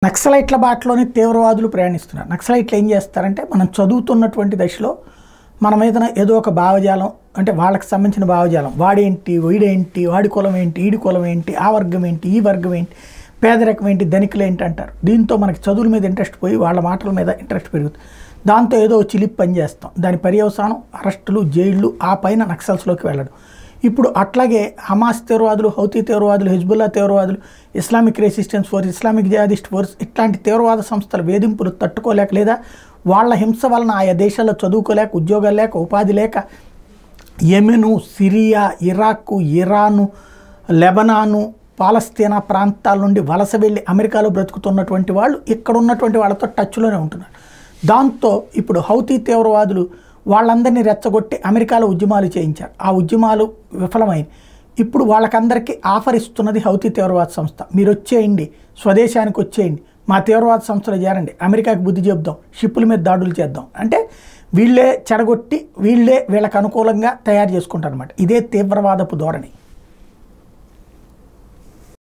నక్సలైట్ల బాటలోనే తీవ్రవాదులు ప్రయాణిస్తున్నారు. నక్సలైట్లు ఏం చేస్తారంటే మనం చదువుతున్నటువంటి దశలో మన మీద ఏదో ఒక భావజాలం, అంటే వాళ్ళకి సంబంధించిన భావజాలం, వాడేంటి వీడేంటి, వాడి కులం ఏంటి ఈడి కులం ఏంటి, ఆ వర్గం ఏంటి ఈ వర్గం ఏంటి, పేదరికం ఏంటి ధనికులు ఏంటి అంటారు. దీంతో మనకి చదువుల మీద ఇంట్రెస్ట్ పోయి వాళ్ళ మాటల మీద ఇంట్రెస్ట్ పెరుగుతుంది. దాంతో ఏదో చిలిప్ పని చేస్తాం, దాని పర్యవసానం అరెస్టులు, జైళ్ళు, ఆ పైన నక్సల్స్లోకి వెళ్ళడం. ఇప్పుడు అట్లాగే హమాస్ తీవ్రవాదులు, హౌతీ తీవ్రవాదులు, హిజ్బుల్లా తీవ్రవాదులు, Islamic resistance force, Islamic jihadist force, ఇట్లాంటి తీవ్రవాద సంస్థల వేధింపులు తట్టుకోలేక, లేదా వాళ్ళ హింస వలన ఆయా దేశాల్లో చదువుకోలేక, ఉద్యోగాలు లేక, ఉపాధి లేక యెమెను, సిరియా, ఇరాక్, ఇరాను, లెబనాను, పాలస్తీనా ప్రాంతాల నుండి వలస వెళ్ళి అమెరికాలో బ్రతుకుతున్నటువంటి వాళ్ళు ఇక్కడ ఉన్నటువంటి వాళ్ళతో టచ్లోనే ఉంటున్నారు. దాంతో ఇప్పుడు హౌతీ తీవ్రవాదులు వాళ్ళందరినీ రెచ్చగొట్టి అమెరికాలో ఉద్యమాలు చేయించారు. ఆ ఉద్యమాలు విఫలమైంది. ఇప్పుడు వాళ్ళకందరికీ ఆఫర్ ఇస్తున్నది హౌతీ తీవ్రవాద సంస్థ. మీరు వచ్చేయండి, స్వదేశానికి వచ్చేయండి, మా తీవ్రవాద సంస్థలో చేరండి, అమెరికాకి బుద్ధి చెప్దాం, షిప్పుల మీద దాడులు చేద్దాం అంటే వీళ్ళే చెడగొట్టి వీళ్ళే వీళ్ళకి అనుకూలంగా తయారు చేసుకుంటారు అనమాట. ఇదే తీవ్రవాదపు ధోరణి.